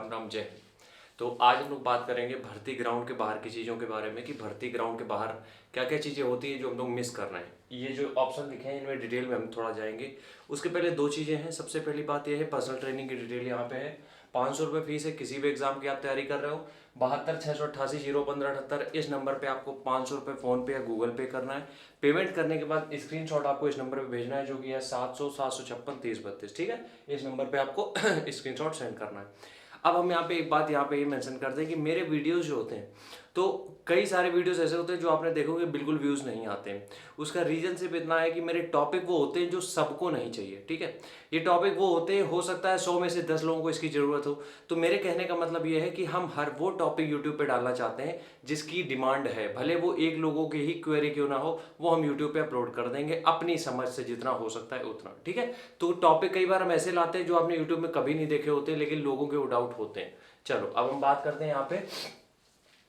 राम राम जय हिंद। तो आज हम लोग बात करेंगे भर्ती ग्राउंड के बाहर की चीज़ों के बारे में कि भर्ती ग्राउंड के बाहर क्या क्या चीज़ें होती हैं जो हम लोग मिस कर रहे हैं। ये जो ऑप्शन लिखे हैं इनमें डिटेल में हम थोड़ा जाएंगे। उसके पहले दो चीज़ें हैं। सबसे पहली बात यह है पर्सनल ट्रेनिंग की डिटेल यहाँ पे है। 500 रुपये फीस है। किसी भी एग्जाम की आप तैयारी कर रहे हो 72 688 01578 इस नंबर पे आपको 500 रुपये फ़ोन पे या गूगल पे करना है। पेमेंट करने के बाद स्क्रीनशॉट आपको इस नंबर पे भेजना है जो कि है 700 756 30 32। ठीक है, इस नंबर पे आपको स्क्रीनशॉट सेंड करना है। अब हम यहाँ पे एक बात यहाँ पे ये मेंशन करते हैं कि मेरे वीडियोस जो होते हैं तो कई सारे वीडियोस ऐसे होते हैं जो आपने देखोगे बिल्कुल व्यूज़ नहीं आते हैं। उसका रीज़न सिर्फ इतना है कि मेरे टॉपिक वो होते हैं जो सबको नहीं चाहिए। ठीक है, ये टॉपिक वो होते हैं, हो सकता है 100 में से 10 लोगों को इसकी ज़रूरत हो। तो मेरे कहने का मतलब ये है कि हम हर वो टॉपिक यूट्यूब पे डालना चाहते हैं जिसकी डिमांड है, भले वो एक लोगों की ही क्वेरी क्यों ना हो, वो हम यूट्यूब पे अपलोड कर देंगे अपनी समझ से जितना हो सकता है उतना। ठीक है, तो टॉपिक कई बार हम ऐसे लाते हैं जो आपने यूट्यूब में कभी नहीं देखे होते लेकिन लोगों के वो डाउट होते हैं। चलो अब हम बात करते हैं यहाँ पे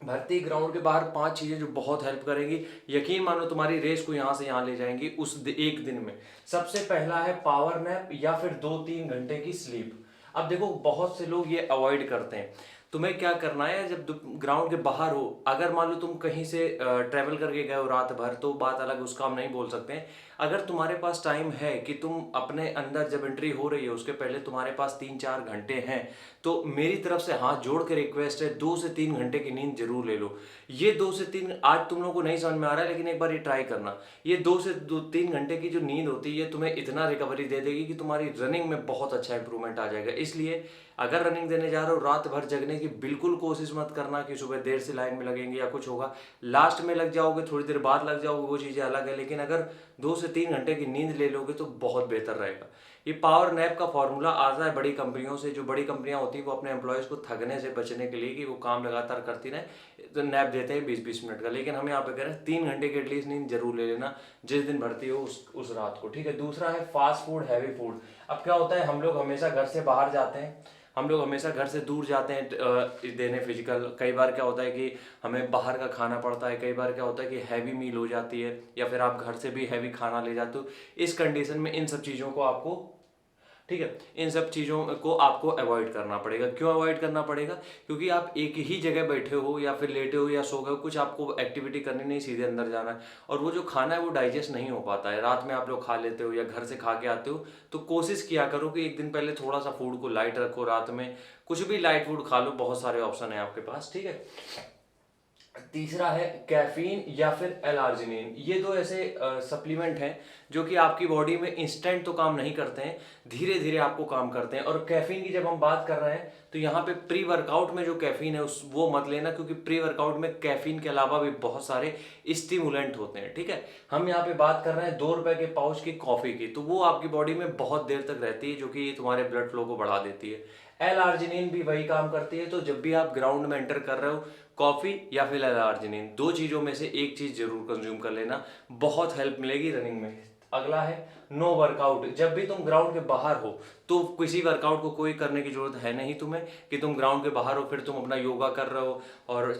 भर्ती ग्राउंड के बाहर 5 चीजें जो बहुत हेल्प करेंगी, यकीन मानो तुम्हारी रेस को यहाँ से यहाँ ले जाएंगी एक दिन में। सबसे पहला है पावर नैप या फिर 2-3 घंटे की स्लीप। अब देखो बहुत से लोग ये अवॉइड करते हैं। तुम्हें क्या करना है, जब ग्राउंड के बाहर हो, अगर मान लो तुम कहीं से ट्रैवल करके गए हो रात भर तो बात अलग, उसका हम नहीं बोल सकते हैं। अगर तुम्हारे पास टाइम है कि तुम अपने अंदर जब एंट्री हो रही है उसके पहले तुम्हारे पास 3-4 घंटे हैं, तो मेरी तरफ से हाथ जोड़ के रिक्वेस्ट है 2 से 3 घंटे की नींद जरूर ले लो। ये 2 से 3, आज तुम लोगों को नहीं समझ में आ रहा है लेकिन एक बार ये ट्राई करना। ये 2 से 3 घंटे की जो नींद होती है तुम्हें इतना रिकवरी दे देगी कि तुम्हारी रनिंग में बहुत अच्छा इंप्रूवमेंट आ जाएगा। इसलिए अगर रनिंग देने जा रहे हो रात भर जगने की बिल्कुल कोशिश मत करना कि सुबह देर से लाइन में लगेंगे या कुछ होगा। लास्ट में लग जाओगे, थोड़ी देर बाद लग जाओगे, वो चीज़ें अलग है, लेकिन अगर 2 से 3 घंटे की नींद ले लोगे तो बहुत बेहतर रहेगा। ये पावर नैप का फॉर्मूला आता है बड़ी कंपनियों से। जो बड़ी कंपनियां होती हैं वो अपने एम्प्लॉयज़ को थकने से बचने के लिए कि वो काम लगातार करती रहे तो नैप देते हैं 20-20 मिनट का, लेकिन हम यहाँ पे कह रहे हैं 3 घंटे की एटलीस्ट नींद जरूर ले लेना जिस दिन भर्ती हो उस रात को। ठीक है, दूसरा है फास्ट फूड हैवी फूड। अब क्या होता है, हम लोग हमेशा घर से बाहर जाते हैं, हम लोग हमेशा घर से दूर जाते हैं देने फिजिकल। कई बार क्या होता है कि हमें बाहर का खाना पड़ता है, कई बार क्या होता है कि हैवी मील हो जाती है या फिर आप घर से भी हैवी खाना ले जाते हो। इस कंडीशन में इन सब चीज़ों को आपको, ठीक है, इन सब चीज़ों को आपको अवॉइड करना पड़ेगा। क्यों अवॉइड करना पड़ेगा? क्योंकि आप एक ही जगह बैठे हो या फिर लेटे हो या सो गए हो, कुछ आपको एक्टिविटी करनी नहीं, सीधे अंदर जाना है और वो जो खाना है वो डाइजेस्ट नहीं हो पाता है। रात में आप लोग खा लेते हो या घर से खा के आते हो, तो कोशिश किया करो कि एक दिन पहले थोड़ा सा फूड को लाइट रखो। रात में कुछ भी लाइट फूड खा लो, बहुत सारे ऑप्शन है आपके पास। ठीक है, तीसरा है कैफीन या फिर एलार्जिनिन। ये दो ऐसे सप्लीमेंट हैं जो कि आपकी बॉडी में इंस्टेंट तो काम नहीं करते हैं, धीरे धीरे आपको काम करते हैं। और कैफीन की जब हम बात कर रहे हैं तो यहाँ पे प्री वर्कआउट में जो कैफीन है उस वो मत लेना, क्योंकि प्री वर्कआउट में कैफीन के अलावा भी बहुत सारे स्टिमुलेंट होते हैं। ठीक है, हम यहाँ पे बात कर रहे हैं 2 रुपए के पाउच की कॉफी की, तो वो आपकी बॉडी में बहुत देर तक रहती है जो कि तुम्हारे ब्लड फ्लो को बढ़ा देती है। एल आर्जिनिन भी वही काम करती है। तो जब भी आप ग्राउंड में एंटर कर रहे हो, कॉफी या फिर एल आर्जिनिन, दो चीजों में से एक चीज जरूर कंज्यूम कर लेना, बहुत हेल्प मिलेगी रनिंग में। अगला है नो वर्कआउट। जब भी तुम ग्राउंड के बाहर हो तो किसी वर्कआउट को कोई करने की जरूरत है नहीं तुम्हें कि तुम ग्राउंड के बाहर हो फिर तुम अपना योगा कर रहे हो और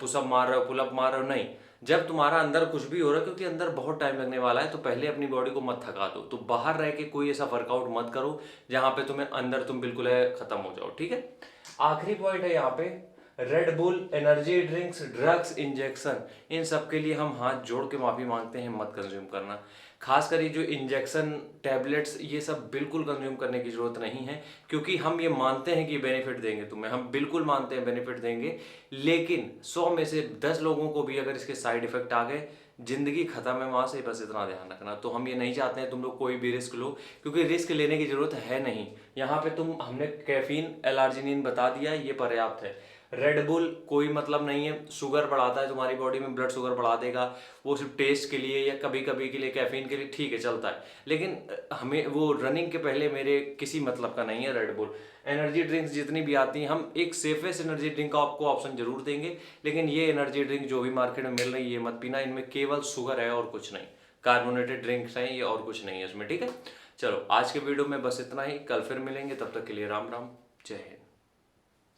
पुशअप मार रहे हो, पुलअप मार रहे हो, नहीं। जब तुम्हारा अंदर कुछ भी हो रहा है, क्योंकि अंदर बहुत टाइम लगने वाला है, तो पहले अपनी बॉडी को मत थका दो। तो बाहर रह के कोई ऐसा वर्कआउट मत करो जहां पे तुम्हें अंदर तुम बिल्कुल है खत्म हो जाओ। ठीक है, आखिरी पॉइंट है यहाँ पे Red Bull, energy drinks, drugs, injection, इन सब के लिए हम हाथ जोड़ के माफी मांगते हैं, मत कंज्यूम करना। खासकर ये जो इंजेक्शन, टैबलेट्स, ये सब बिल्कुल कंज्यूम करने की जरूरत नहीं है, क्योंकि हम ये मानते हैं कि बेनिफिट देंगे तुम्हें, हम बिल्कुल मानते हैं बेनिफिट देंगे, लेकिन 100 में से 10 लोगों को भी अगर इसके साइड इफेक्ट आ गए, जिंदगी खत्म है वहां से। बस इतना ध्यान रखना। तो हम ये नहीं चाहते हैं तुम लोग कोई भी रिस्क लो, क्योंकि रिस्क लेने की जरूरत है नहीं। यहाँ पे हमने कैफीन, एलार्जिनिन बता दिया, ये पर्याप्त है। रेड बुल कोई मतलब नहीं है, शुगर बढ़ाता है तुम्हारी बॉडी में, ब्लड शुगर बढ़ा देगा, वो सिर्फ टेस्ट के लिए या कभी कभी के लिए, कैफीन के लिए ठीक है चलता है, लेकिन हमें वो रनिंग के पहले मेरे किसी मतलब का नहीं है रेड बुल। एनर्जी ड्रिंक्स जितनी भी आती हैं, हम एक सेफेस्ट एनर्जी ड्रिंक का आपको ऑप्शन जरूर देंगे, लेकिन ये एनर्जी ड्रिंक जो भी मार्केट में मिल रही है ये मत पीना, इनमें केवल शुगर है और कुछ नहीं, कार्बोनेटेड ड्रिंक्स हैं ये और कुछ नहीं है इसमें। ठीक है, चलो आज के वीडियो में बस इतना ही, कल फिर मिलेंगे, तब तक के लिए राम राम, जय हिंद।